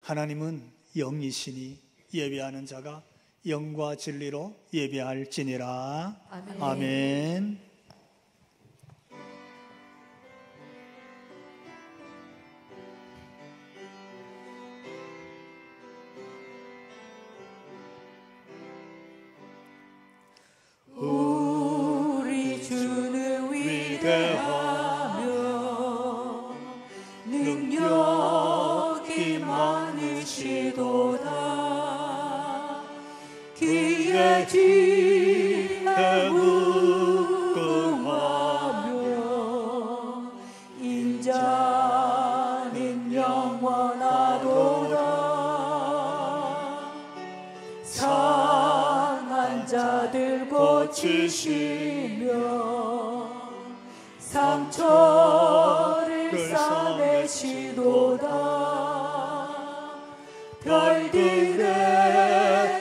하나님은 영이시니 예배하는 자가 영과 진리로 예배할지니라. 아멘. 아멘. 우리 주는 위대하며 능력이 많으시도다. 그의 지혜 무궁하며 인자는 영원하도다. 상한 자들 고치시며 상처를 싸매시도다. 별들의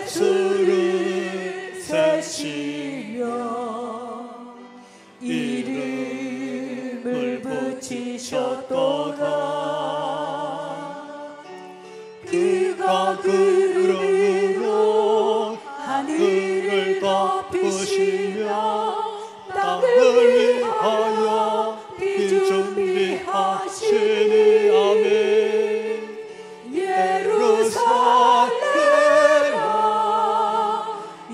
수를 세시며 이름을 붙이셨도다. 그가 구름으로 하늘을 덮으시며 땅을 위하여 비 준비하시니. 아멘. 예루살렘아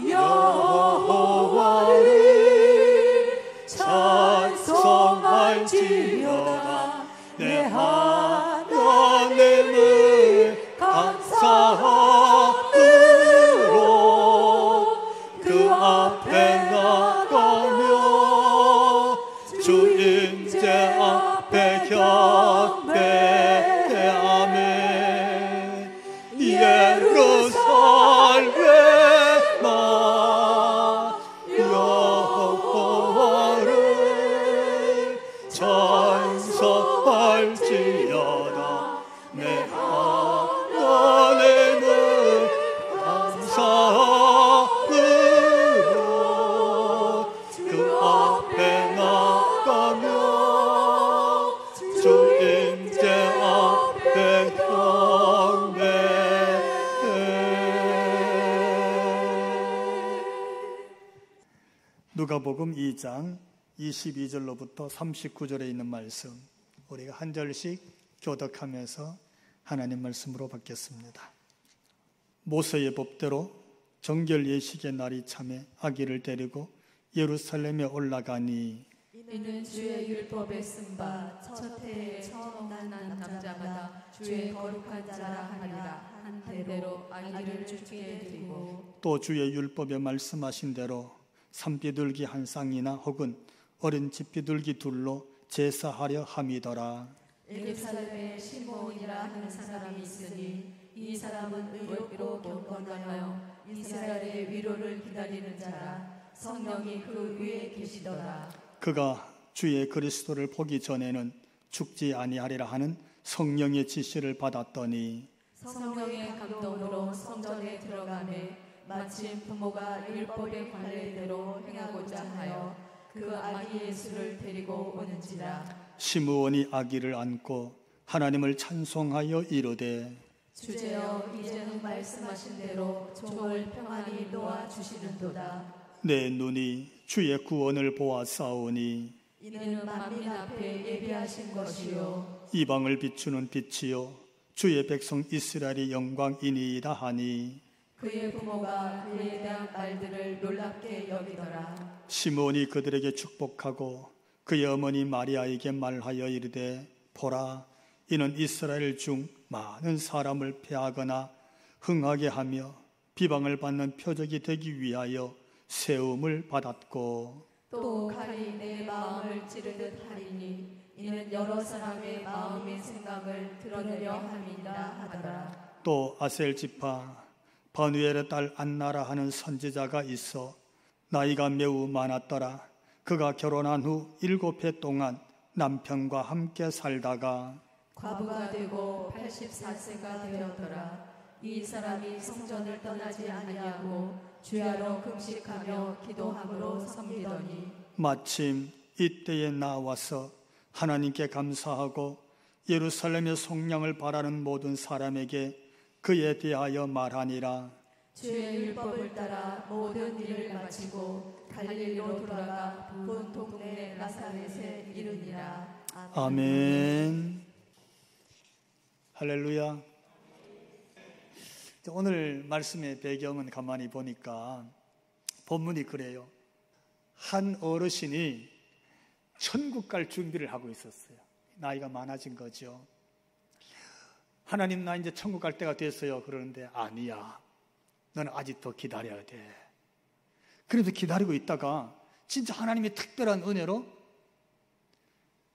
여호와를 찬송할지어다. 내 하나님을 감사함으로 그 앞에 나가며 주 임재 앞에 경배해. 아멘. 예루살렘아 여호와를 찬송할지어다. 내 하나님을 감사함으로 그 앞에 나가며 주 임재 앞에 경배해. 누가복음 2장 22절로부터 39절에 있는 말씀, 우리가 한 절씩 교독하면서 하나님 말씀으로 받겠습니다. 모세의 법대로 정결 예식의 날이 참에 아기를 데리고 예루살렘에 올라가니, 이는 주의 율법에 쓴 바 첫 해에 처음 난 남자마다 주의 거룩한 자라 하니라 한 대로 아기를 주께 드리고, 또 주의 율법에 말씀하신 대로 산비둘기 한 쌍이나 혹은 어린 집비둘기 둘로 제사하려 함이더라. 예루살렘에 시므온이라 하는 사람이 있으니 이 사람은 의롭고 경건하여 이스라엘의 위로를 기다리는 자라. 성령이 그 위에 계시더라. 그가 주의 그리스도를 보기 전에는 죽지 아니하리라 하는 성령의 지시를 받았더니, 성령의 감동으로 성전에 들어가매 마침 부모가 율법의 관례대로 행하고자 하여 그 아기 예수를 데리고 오는지라. 시므온이 아기를 안고 하나님을 찬송하여 이르되, 주제여 이제는 말씀하신 대로 종을 평안히 놓아 주시는도다. 내 눈이 주의 구원을 보았사오니 이는 만민 앞에 예비하신 것이요 이방을 비추는 빛이요 주의 백성 이스라엘의 영광이니이다 하니, 그의 부모가 그에 대한 말들을 놀랍게 여기더라. 시므온이 그들에게 축복하고 그의 어머니 마리아에게 말하여 이르되, 보라, 이는 이스라엘 중 많은 사람을 패하거나 흥하게 하며 비방을 받는 표적이 되기 위하여 세움을 받았고, 또 칼이 내 마음을 찌르듯 하리니 이는 여러 사람의 마음의 생각을 드러내려 함이라 하더라. 또 아셀 지파 바누엘의 딸 안나라 하는 선지자가 있어 나이가 매우 많았더라. 그가 결혼한 후 7해 동안 남편과 함께 살다가 과부가 되고 84세가 되었더라. 이 사람이 성전을 떠나지 아니하고 주야로 금식하며 기도함으로 섬기더니, 마침 이때에 나와서 하나님께 감사하고 예루살렘의 속량을 바라는 모든 사람에게 그에 대하여 말하니라. 주의 율법을 따라 모든 일을 마치고 갈릴리로 돌아가 본 동네 나사렛에 이르니라. 아멘. 할렐루야. 오늘 말씀의 배경은 가만히 보니까 본문이 그래요. 한 어르신이 천국 갈 준비를 하고 있었어요. 나이가 많아진 거죠. 하나님, 나 이제 천국 갈 때가 됐어요. 그러는데 아니야, 너는 아직 더 기다려야 돼. 그래서 기다리고 있다가 진짜 하나님의 특별한 은혜로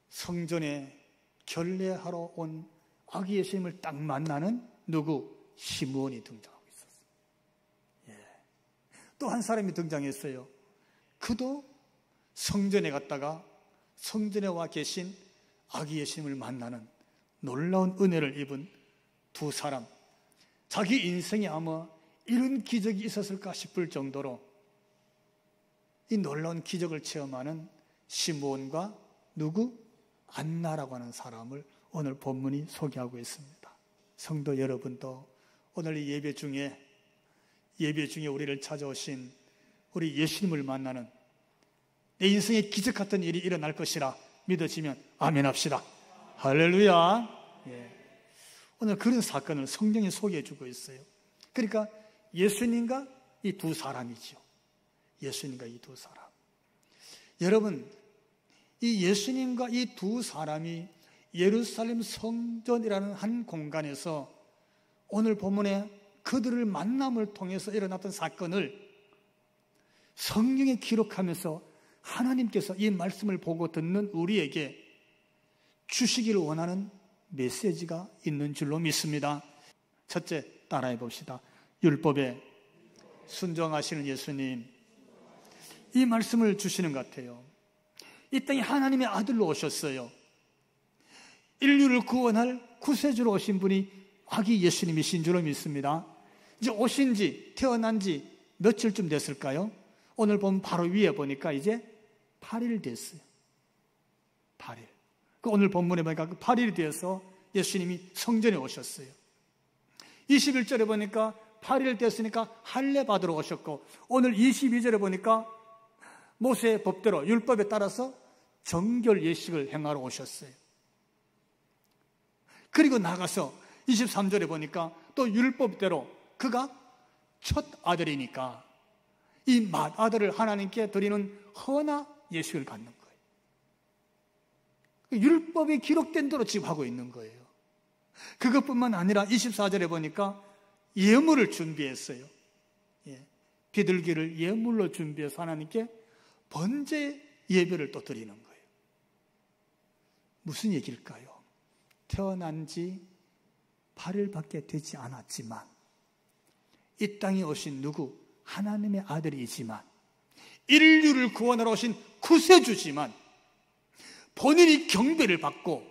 성전에 결례하러 온 아기 예수님을 딱 만나는 누구? 시므온이 등장하고 있었어요. 또 한 사람이 등장했어요. 그도 성전에 갔다가 성전에 와 계신 아기 예수님을 만나는 놀라운 은혜를 입은 두 사람. 자기 인생에 아마 이런 기적이 있었을까 싶을 정도로 이 놀라운 기적을 체험하는 시므온과 누구? 안나라고 하는 사람을 오늘 본문이 소개하고 있습니다. 성도 여러분도 오늘 이 예배 중에 우리를 찾아오신 우리 예수님을 만나는 내 인생에 기적 같은 일이 일어날 것이라 믿어지면 아멘 합시다. 할렐루야. 오늘 그런 사건을 성경이 소개해 주고 있어요. 그러니까 예수님과 이 두 사람이죠. 예수님과 이 두 사람. 여러분, 이 예수님과 이 두 사람이 예루살렘 성전이라는 한 공간에서 오늘 본문에 그들을 만남을 통해서 일어났던 사건을 성경에 기록하면서 하나님께서 이 말씀을 보고 듣는 우리에게 주시기를 원하는 메시지가 있는 줄로 믿습니다. 첫째, 따라해 봅시다. 율법에 순종하시는 예수님, 이 말씀을 주시는 것 같아요. 이 땅에 하나님의 아들로 오셨어요. 인류를 구원할 구세주로 오신 분이 아기 예수님이신 줄로 믿습니다. 이제 오신 지, 태어난 지 며칠쯤 됐을까요? 오늘 보면 바로 위에 보니까 이제 8일 됐어요. 8일. 오늘 본문에 보니까 8일이 되어서 예수님이 성전에 오셨어요. 21절에 보니까 8일 됐으니까 할례 받으러 오셨고, 오늘 22절에 보니까 모세의 법대로 율법에 따라서 정결 예식을 행하러 오셨어요. 그리고 나가서 23절에 보니까 또 율법대로 그가 첫 아들이니까 이 맏아들을 하나님께 드리는 헌화 예식을 갖는 거예요. 율법이 기록된 대로 지금 하고 있는 거예요. 그것뿐만 아니라 24절에 보니까 예물을 준비했어요. 비둘기를 예물로 준비해서 하나님께 번제 예배를 또 드리는 거예요. 무슨 얘기일까요? 태어난 지 8일밖에 되지 않았지만 이 땅에 오신 누구? 하나님의 아들이지만 인류를 구원하러 오신 구세주지만 본인이 경배를 받고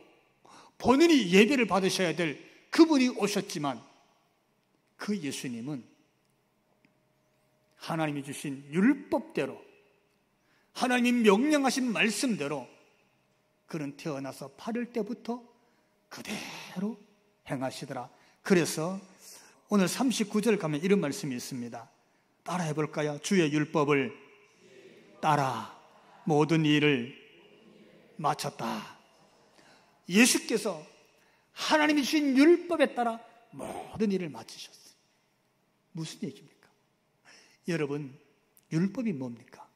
본인이 예배를 받으셔야 될 그분이 오셨지만 그 예수님은 하나님이 주신 율법대로 하나님이 명령하신 말씀대로 그는 태어나서 8일 때부터 그대로 행하시더라. 그래서 오늘 39절 가면 이런 말씀이 있습니다. 따라해 볼까요? 주의 율법을 따라 모든 일을 마쳤다. 예수께서 하나님이 주신 율법에 따라 모든 일을 마치셨어요. 무슨 얘기입니까? 여러분, 율법이 뭡니까?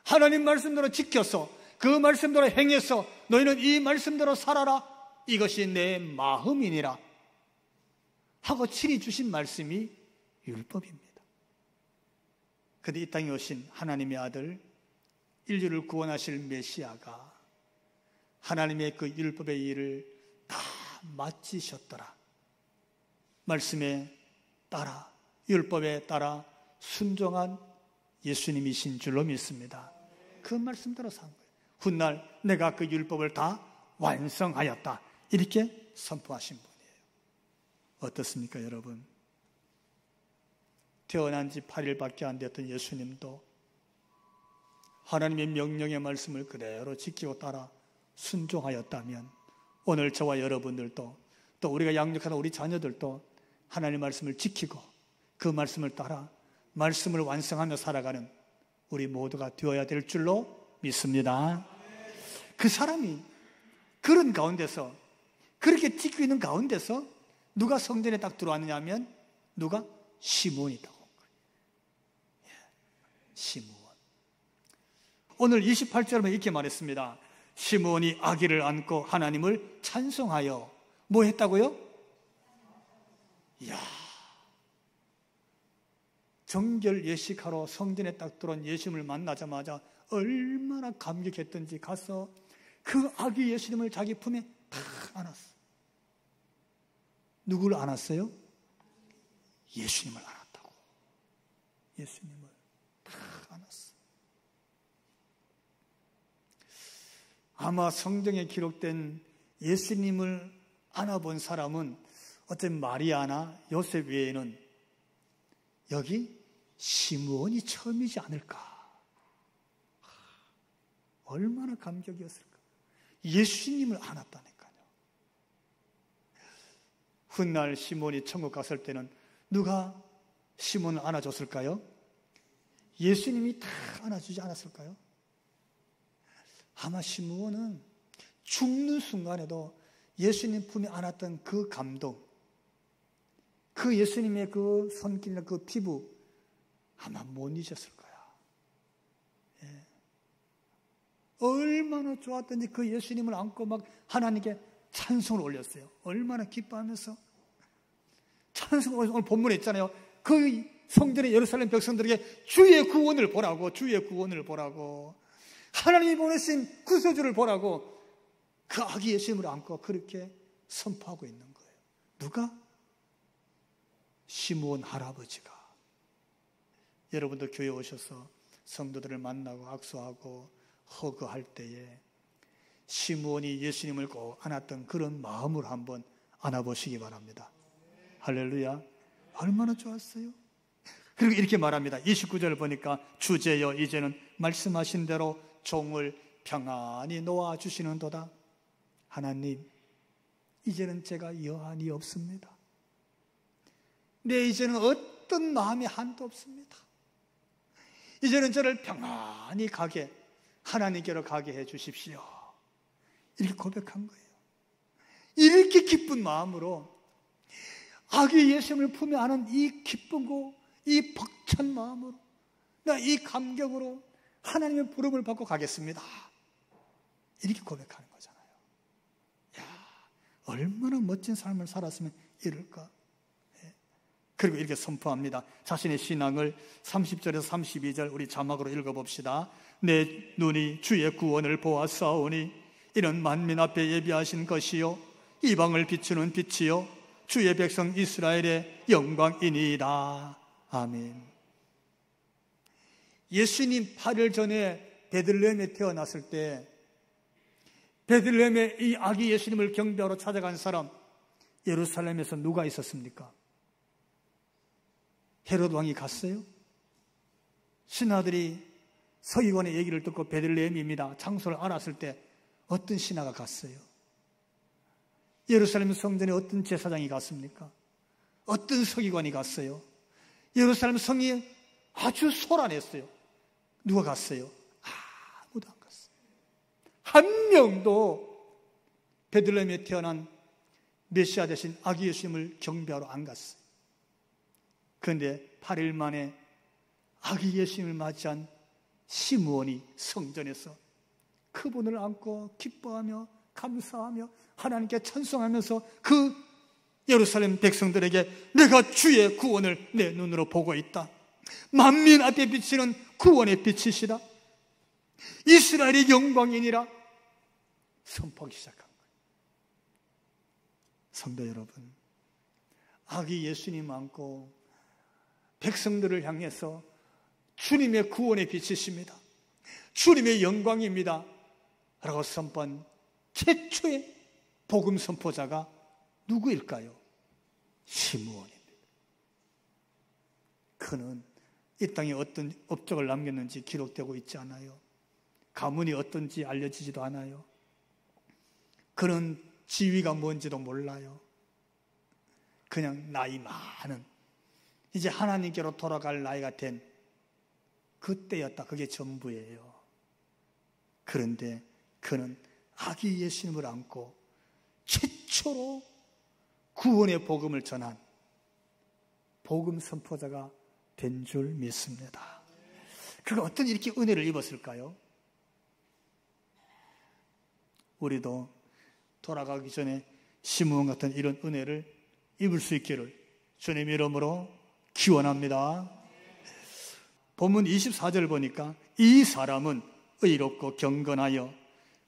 하나님 말씀대로 지켜서 그 말씀대로 행해서 너희는 이 말씀대로 살아라, 이것이 내 마음이니라 하고 칠히 주신 말씀이 율법입니다. 그런데 이 땅에 오신 하나님의 아들, 인류를 구원하실 메시아가 하나님의 그 율법의 일을 다 마치셨더라. 말씀에 따라, 율법에 따라 순종한 예수님이신 줄로 믿습니다. 그 말씀대로 산 거예요. 훗날 내가 그 율법을 다 완성하였다, 이렇게 선포하신 분이에요. 어떻습니까, 여러분? 태어난 지 8일밖에 안 됐던 예수님도 하나님의 명령의 말씀을 그대로 지키고 따라 순종하였다면 오늘 저와 여러분들도 또 우리가 양육하는 우리 자녀들도 하나님의 말씀을 지키고 그 말씀을 따라 말씀을 완성하며 살아가는 우리 모두가 되어야 될 줄로 믿습니다. 그 사람이 그런 가운데서 그렇게 지키고 있는 가운데서 누가 성전에 딱 들어왔느냐 하면 누가? 시므온이 딱 온 거예요. 시므온. 오늘 28절에 이렇게 말했습니다. 시므온이 아기를 안고 하나님을 찬송하여 뭐 했다고요? 이야, 정결 예식하러 성전에 딱 들어온 예수님을 만나자마자 얼마나 감격했던지 가서 그 아기 예수님을 자기 품에 탁 안았어. 누구를 안았어요? 예수님을 안았다고. 예수님을 탁 안았어. 아마 성경에 기록된 예수님을 안아본 사람은 어떤 마리아나 요셉 외에는 여기 시므온이 처음이지 않을까. 얼마나 감격이었을까. 예수님을 안았다니까요. 훗날 시므온이 천국 갔을 때는 누가 시므온을 안아줬을까요? 예수님이 다 안아주지 않았을까요? 아마 시므온은 죽는 순간에도 예수님 품에 안았던 그 감동, 그 예수님의 그 손길이나 그 피부 아마 못 잊었을 거야. 예. 얼마나 좋았던지 그 예수님을 안고 막 하나님께 찬송을 올렸어요. 얼마나 기뻐하면서 찬송을 오늘 본문에 있잖아요. 그 성전의 예루살렘 백성들에게 주의 구원을 보라고, 주의 구원을 보라고, 하나님이 보내신 구세주를 보라고 그 아기 예수님을 안고 그렇게 선포하고 있는 거예요. 누가? 시므온 할아버지가. 여러분도 교회에 오셔서 성도들을 만나고 악수하고 허그할 때에 시므온이 예수님을 꼭 안았던 그런 마음으로 한번 안아보시기 바랍니다. 할렐루야. 얼마나 좋았어요. 그리고 이렇게 말합니다. 29절을 보니까 주제여 이제는 말씀하신 대로 종을 평안히 놓아주시는도다. 하나님, 이제는 제가 여한이 없습니다. 네, 이제는 어떤 마음의 한도 없습니다. 이제는 저를 평안히 가게, 하나님께로 가게 해 주십시오. 이렇게 고백한 거예요. 이렇게 기쁜 마음으로 아기 예수님을 품에 안은 이 기쁘고 이 벅찬 마음으로, 나 이 감격으로 하나님의 부름을 받고 가겠습니다. 이렇게 고백하는 거잖아요. 야, 얼마나 멋진 삶을 살았으면 이럴까. 그리고 이렇게 선포합니다. 자신의 신앙을 30절에서 32절 우리 자막으로 읽어봅시다. 내 눈이 주의 구원을 보았사오니 이는 만민 앞에 예비하신 것이요 이방을 비추는 빛이요 주의 백성 이스라엘의 영광이니이다. 아멘. 예수님 8일 전에 베들레헴에 태어났을 때 베들레헴에 이 아기 예수님을 경배하러 찾아간 사람, 예루살렘에서 누가 있었습니까? 헤롯 왕이 갔어요? 신하들이 서기관의 얘기를 듣고 베들레헴입니다 장소를 알았을 때 어떤 신하가 갔어요? 예루살렘 성전에 어떤 제사장이 갔습니까? 어떤 서기관이 갔어요? 예루살렘 성이 아주 소란했어요. 누가 갔어요? 아무도 안 갔어요. 한 명도 베들레헴에 태어난 메시아 대신 아기 예수님을 경배하러 안 갔어요. 그런데 8일 만에 아기 예수님을 맞이한 시므온이 성전에서 그분을 안고 기뻐하며 감사하며 하나님께 찬송하면서 그 예루살렘 백성들에게 내가 주의 구원을 내 눈으로 보고 있다. 만민 앞에 비치는 구원의 빛이시다. 이스라엘의 영광이니라 선포하기 시작한 거예요. 성도 여러분, 아기 예수님 안고 백성들을 향해서 주님의 구원의 빛이십니다. 주님의 영광입니다. 라고 선포한 최초의 복음 선포자가 누구일까요? 시므온입니다. 그는 이 땅에 어떤 업적을 남겼는지 기록되고 있지 않아요. 가문이 어떤지 알려지지도 않아요. 그는 지위가 뭔지도 몰라요. 그냥 나이 많은, 이제 하나님께로 돌아갈 나이가 된 그때였다. 그게 전부예요. 그런데 그는 아기 예수님을 안고 최초로 구원의 복음을 전한 복음 선포자가 된 줄 믿습니다. 그가 어떤 이렇게 은혜를 입었을까요? 우리도 돌아가기 전에 시므온 같은 이런 은혜를 입을 수 있기를 주님 이름으로 기원합니다. 본문 24절 보니까 이 사람은 의롭고 경건하여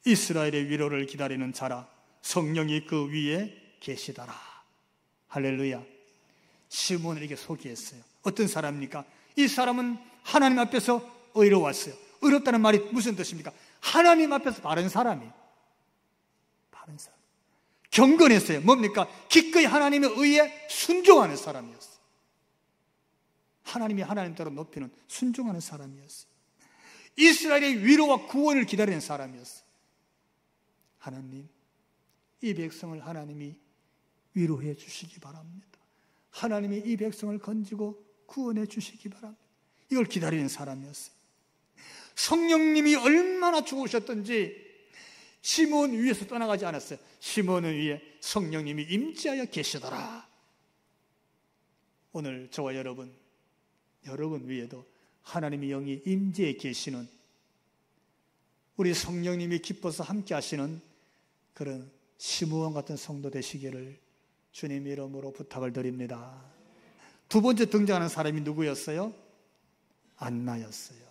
이스라엘의 위로를 기다리는 자라 성령이 그 위에 계시더라. 할렐루야. 시므온을 이렇게 소개했어요. 어떤 사람입니까? 이 사람은 하나님 앞에서 의로웠어요. 의롭다는 말이 무슨 뜻입니까? 하나님 앞에서 바른 사람이에요. 바른 사람. 경건했어요. 뭡니까? 기꺼이 하나님의 의에 순종하는 사람이었어요. 하나님이 하나님대로 높이는 순종하는 사람이었어요. 이스라엘의 위로와 구원을 기다리는 사람이었어요. 하나님, 이 백성을 하나님이 위로해 주시기 바랍니다. 하나님이 이 백성을 건지고 구원해 주시기 바랍니다. 이걸 기다리는 사람이었어요. 성령님이 얼마나 좋으셨던지 시므온 위에서 떠나가지 않았어요. 시므온 위에 성령님이 임재하여 계시더라. 오늘 저와 여러분 위에도 하나님의 영이 임재해 계시는, 우리 성령님이 기뻐서 함께 하시는 그런 시므온 같은 성도 되시기를 주님 이름으로 부탁을 드립니다. 두 번째 등장하는 사람이 누구였어요? 안나였어요.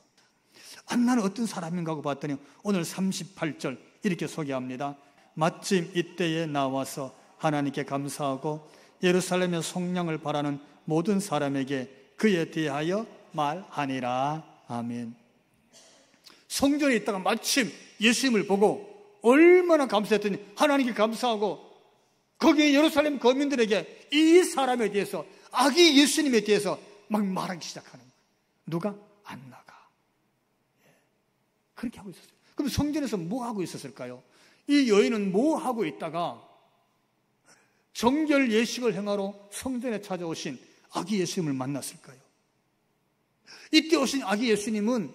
안나는 어떤 사람인가 하고 봤더니 오늘 38절 이렇게 소개합니다. 마침 이때에 나와서 하나님께 감사하고 예루살렘의 속량을 바라는 모든 사람에게 그에 대하여 말하니라. 아멘. 성전에 있다가 마침 예수님을 보고 얼마나 감사했더니 하나님께 감사하고 거기에 예루살렘 거민들에게 이 사람에 대해서, 아기 예수님에 대해서 막 말하기 시작하는 거예요. 누가? 안나가. 그렇게 하고 있었어요. 그럼 성전에서 뭐 하고 있었을까요? 이 여인은 뭐 하고 있다가 정결 예식을 행하러 성전에 찾아오신 아기 예수님을 만났을까요? 이때 오신 아기 예수님은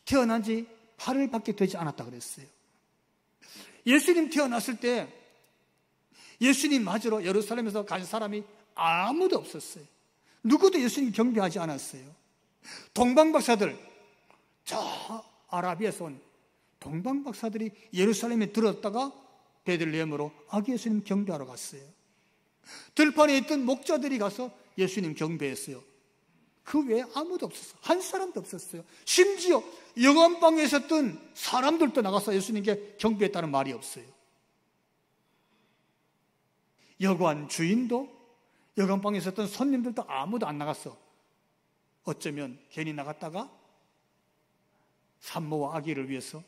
태어난 지 8일밖에 되지 않았다 그랬어요. 예수님 태어났을 때 예수님 맞으러 예루살렘에서 간 사람이 아무도 없었어요. 누구도 예수님 경배하지 않았어요. 동방박사들, 저 아라비아에서 온 동방박사들이 예루살렘에 들었다가 베들레헴으로 아기 예수님 경배하러 갔어요. 들판에 있던 목자들이 가서 예수님 경배했어요. 그 외에 아무도 없었어요. 한 사람도 없었어요. 심지어 여관방에 있었던 사람들도 나가서 예수님께 경배했다는 말이 없어요. 여관 주인도, 여관방에 있었던 손님들도 아무도 안 나갔어. 어쩌면 괜히 나갔다가 산모와 아기를 위해서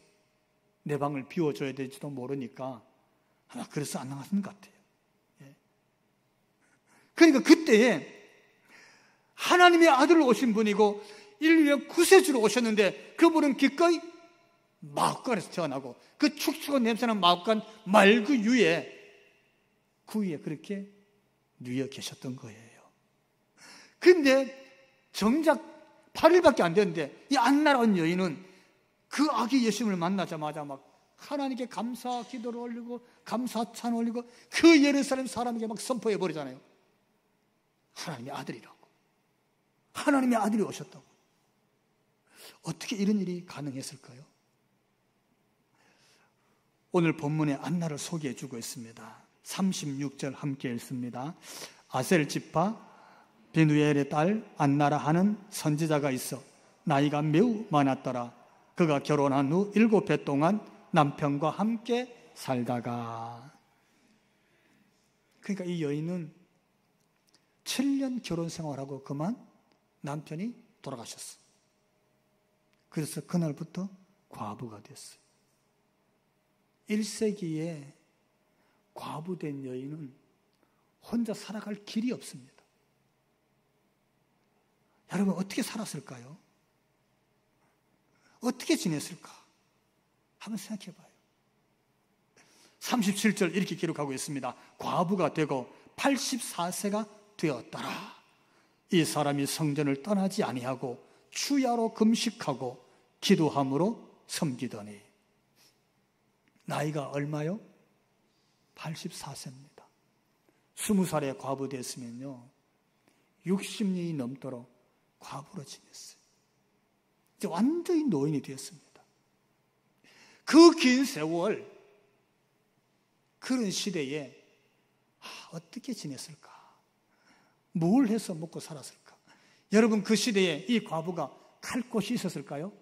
내 방을 비워줘야 될지도 모르니까 아마 그래서 안 나갔는 것 같아요. 그러니까 그때에 하나님의 아들로 오신 분이고 인류의 구세주로 오셨는데 그분은 기꺼이 마옥간에서 태어나고 그 축축한 냄새나는 마옥간 말 그 위에 그렇게 누워 계셨던 거예요. 그런데 정작 8일밖에 안 됐는데 이 안나라는 여인은 그 아기 예수님을 만나자마자 막 하나님께 감사 기도를 올리고 감사 찬 올리고 그 예루살렘 사람에게 막 선포해 버리잖아요. 하나님의 아들이라고. 하나님의 아들이 오셨다고. 어떻게 이런 일이 가능했을까요? 오늘 본문에 안나를 소개해 주고 있습니다. 36절 함께 읽습니다. 아셀 지파 베누엘의 딸 안나라 하는 선지자가 있어 나이가 매우 많았더라. 그가 결혼한 후 7해 동안 남편과 함께 살다가, 그러니까 이 여인은 7년 결혼 생활하고 그만 남편이 돌아가셨어. 그래서 그날부터 과부가 됐어요. 1세기에 과부된 여인은 혼자 살아갈 길이 없습니다. 여러분 어떻게 살았을까요? 어떻게 지냈을까? 한번 생각해 봐요. 37절 이렇게 기록하고 있습니다. 과부가 되고 84세가 되었더라. 이 사람이 성전을 떠나지 아니하고 주야로 금식하고 기도함으로 섬기더니. 나이가 얼마요? 84세입니다. 20살에 과부 됐으면요 60년이 넘도록 과부로 지냈어요. 이제 완전히 노인이 되었습니다. 그 긴 세월, 그런 시대에 어떻게 지냈을까? 뭘 해서 먹고 살았을까? 여러분, 그 시대에 이 과부가 갈 곳이 있었을까요?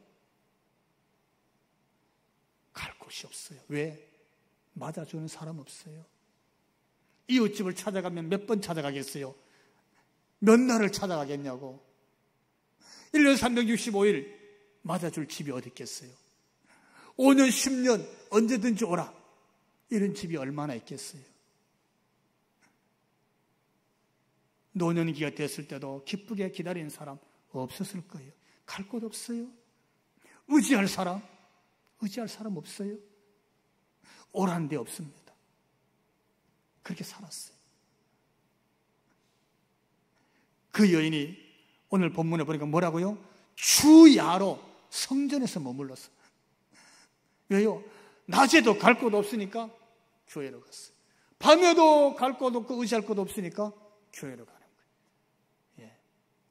갈 곳이 없어요. 왜? 맞아주는 사람 없어요. 이웃집을 찾아가면 몇 번 찾아가겠어요? 몇 날을 찾아가겠냐고. 1년 365일 맞아줄 집이 어디 있겠어요? 5년 10년 언제든지 오라, 이런 집이 얼마나 있겠어요? 노년기가 됐을 때도 기쁘게 기다리는 사람 없었을 거예요. 갈 곳 없어요. 의지할 사람 없어요. 오라는 데 없습니다. 그렇게 살았어요. 그 여인이 오늘 본문에 보니까 뭐라고요? 주야로 성전에서 머물렀어요. 왜요? 낮에도 갈 곳 없으니까 교회로 갔어요. 밤에도 갈 곳 없고 의지할 곳 없으니까 교회로 가는 거예요. 예.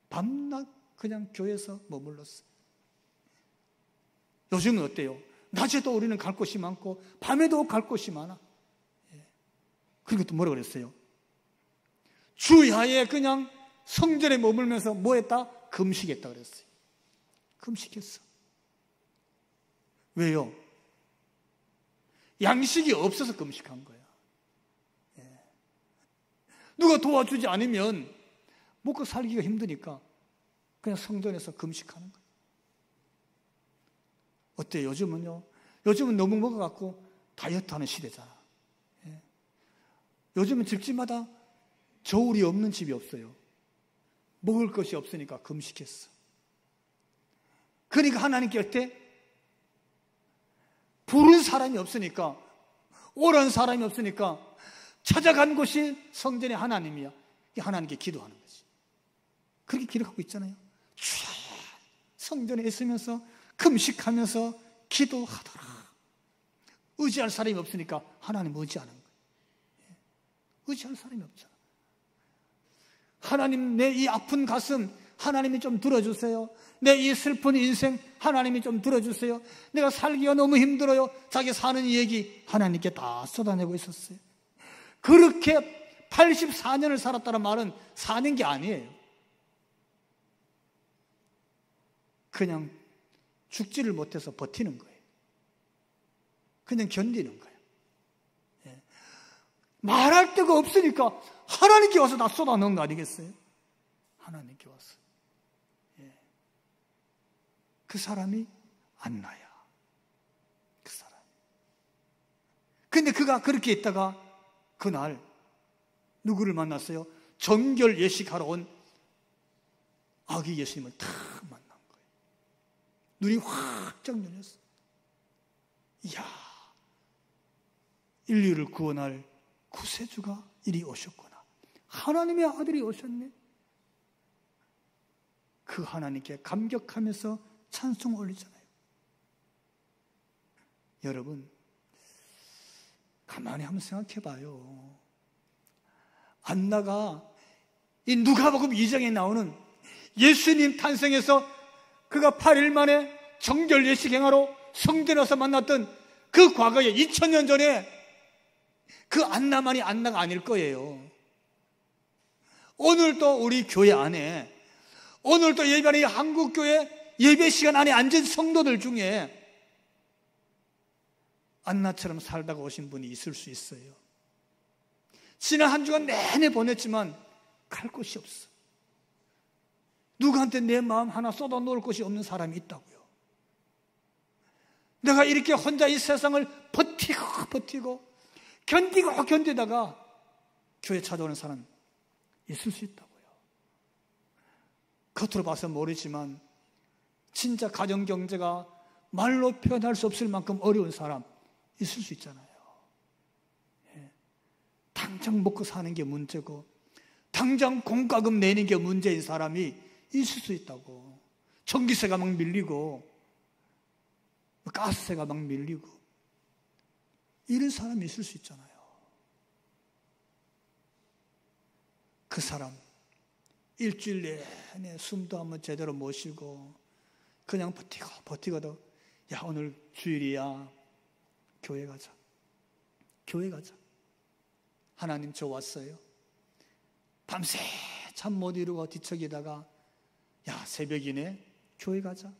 밤낮 그냥 교회에서 머물렀어요. 요즘은 어때요? 낮에도 우리는 갈 곳이 많고 밤에도 갈 곳이 많아. 예. 그리고 또 뭐라고 그랬어요? 주야에 그냥 성전에 머물면서 뭐 했다? 금식했다 그랬어요. 금식했어. 왜요? 양식이 없어서 금식한 거야. 예. 누가 도와주지 않으면 먹고 살기가 힘드니까 그냥 성전에서 금식하는 거예요. 어때요? 요즘은요? 요즘은 너무 먹어갖고 다이어트하는 시대잖아. 예. 요즘은 집집마다 저울이 없는 집이 없어요. 먹을 것이 없으니까 금식했어. 그러니까 하나님께 어때? 부른 사람이 없으니까, 오란 사람이 없으니까 찾아간 곳이 성전의 하나님이야. 하나님께 기도하는 거지. 그렇게 기록하고 있잖아요. 성전에 있으면서 금식하면서 기도하더라. 의지할 사람이 없으니까 하나님 의지하는 거예요. 의지할 사람이 없잖아. 하나님, 내 이 아픈 가슴 하나님이 좀 들어주세요. 내 이 슬픈 인생 하나님이 좀 들어주세요. 내가 살기가 너무 힘들어요. 자기 사는 얘기 하나님께 다 쏟아내고 있었어요. 그렇게 84년을 살았다는 말은 사는 게 아니에요. 그냥 죽지를 못해서 버티는 거예요. 그냥 견디는 거예요. 예. 말할 데가 없으니까 하나님께 와서 다 쏟아넣은 거 아니겠어요? 하나님께 와서. 예. 그 사람이 안나야. 그 사람. 근데 그가 그렇게 있다가 그날 누구를 만났어요? 정결 예식하러 온 아기 예수님을 탁 만난 거예요. 눈이 확짝 열렸어. 이야, 인류를 구원할 구세주가 이리 오셨구나. 하나님의 아들이 오셨네. 그 하나님께 감격하면서 찬송 올리잖아요. 여러분, 가만히 한번 생각해 봐요. 안나가 이 누가복음 2장에 나오는 예수님 탄생해서 그가 8일 만에 정결 예식 행하러 성전에 와서 만났던 그 과거에 2000년 전에 그 안나만이 안나가 아닐 거예요. 오늘도 우리 교회 안에, 오늘도 예배하는 한국교회 예배 시간 안에 앉은 성도들 중에 안나처럼 살다가 오신 분이 있을 수 있어요. 지난 한 주간 내내 보냈지만 갈 곳이 없어. 누구한테 내 마음 하나 쏟아 놓을 곳이 없는 사람이 있다고요. 내가 이렇게 혼자 이 세상을 버티고 견디다가 교회 찾아오는 사람 있을 수 있다고요. 겉으로 봐서 모르지만 진짜 가정경제가 말로 표현할 수 없을 만큼 어려운 사람 있을 수 있잖아요. 예. 당장 당장 먹고 사는 게 문제고 당장 공과금 내는 게 문제인 사람이 있을 수 있다고. 전기세가 막 밀리고 가스세가 막 밀리고 이런 사람이 있을 수 있잖아요. 그 사람 일주일 내내 숨도 한번 제대로 못 쉬고 그냥 버티고도 야, 오늘 주일이야, 교회 가자, 교회 가자. 하나님 저 왔어요. 밤새 잠 못 이루고 뒤척이다가 야, 새벽이네, 교회 가자.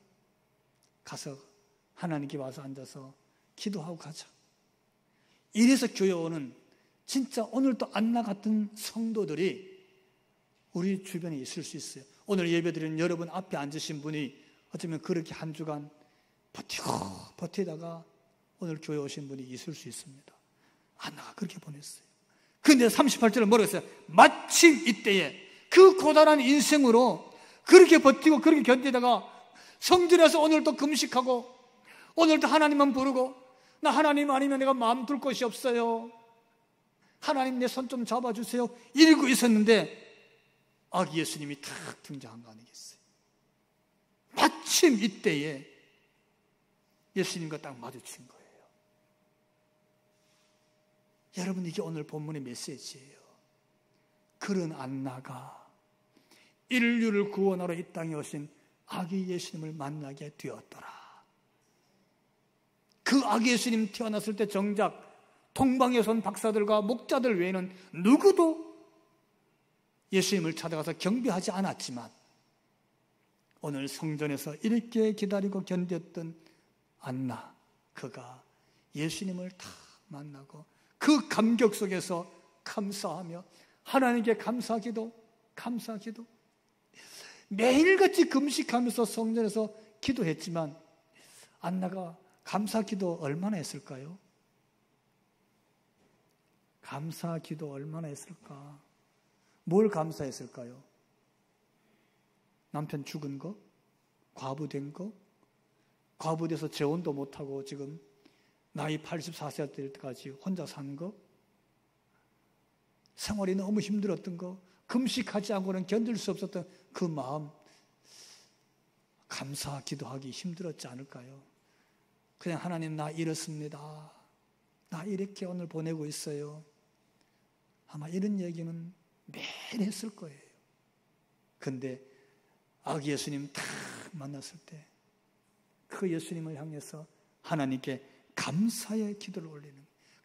가서 하나님께 와서 앉아서 기도하고 가자. 이래서 교회 오는 진짜 오늘도 안나 같은 성도들이 우리 주변에 있을 수 있어요. 오늘 예배드리는 여러분 앞에 앉으신 분이 어쩌면 그렇게 한 주간 버티다가 오늘 교회 오신 분이 있을 수 있습니다. 안나가 그렇게 보냈어요. 근데 38절은 뭐라고 했어요? 마침 이때에 그 고단한 인생으로 그렇게 버티고 그렇게 견디다가 성전에서 오늘도 금식하고 오늘도 하나님만 부르고 나 하나님 아니면 내가 마음 둘 곳이 없어요. 하나님 내 손 좀 잡아주세요. 이러고 있었는데 아기 예수님이 탁 등장한 거 아니겠어요? 마침 이때에 예수님과 딱 마주친 거예요. 여러분, 이게 오늘 본문의 메시지예요. 그런 안나가 인류를 구원하러 이 땅에 오신 아기 예수님을 만나게 되었더라. 그 아기 예수님 태어났을 때 정작 동방에서 온 박사들과 목자들 외에는 누구도 예수님을 찾아가서 경배하지 않았지만 오늘 성전에서 이렇게 기다리고 견뎠던 안나, 그가 예수님을 다 만나고 그 감격 속에서 감사하며 하나님께 감사기도 매일같이 금식하면서 성전에서 기도했지만 안나가 감사기도 얼마나 했을까요? 감사기도 얼마나 했을까? 뭘 감사했을까요? 남편 죽은 거? 과부된 거? 과부돼서 재혼도 못하고 지금 나이 84세 될 때까지 혼자 산 거? 생활이 너무 힘들었던 거? 금식하지 않고는 견딜 수 없었던 그 마음, 감사 기도하기 힘들었지 않을까요? 그냥 하나님 나 이렇습니다. 나 이렇게 오늘 보내고 있어요. 아마 이런 얘기는 매일 했을 거예요. 근데 아기 예수님 딱 만났을 때 그 예수님을 향해서 하나님께 감사의 기도를 올리는,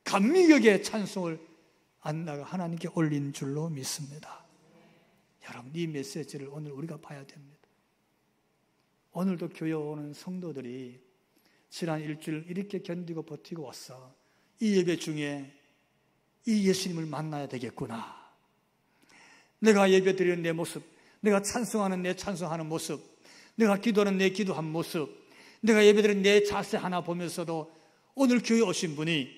감격의 찬송을 안나가 하나님께 올린 줄로 믿습니다. 여러분, 이 메시지를 오늘 우리가 봐야 됩니다. 오늘도 교회 오는 성도들이 지난 일주일 이렇게 견디고 버티고 왔어. 이 예배 중에 이 예수님을 만나야 되겠구나. 내가 예배 드리는 내 모습, 내가 찬송하는 내 찬송하는 모습, 내가 기도하는 내 기도한 모습, 내가 예배 드리는 내 자세 하나 보면서도 오늘 교회 오신 분이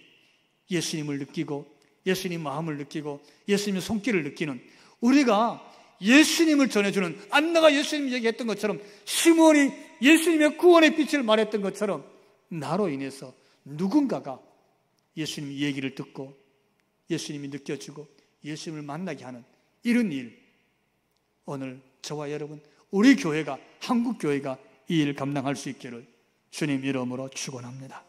예수님을 느끼고 예수님 마음을 느끼고 예수님의 손길을 느끼는, 우리가 예수님을 전해주는, 안나가 예수님 얘기했던 것처럼 시몬이 예수님의 구원의 빛을 말했던 것처럼 나로 인해서 누군가가 예수님 얘기를 듣고 예수님이 느껴지고 예수님을 만나게 하는 이런 일, 오늘 저와 여러분, 우리 교회가, 한국교회가 이 일을 감당할 수 있기를 주님 이름으로 축원합니다.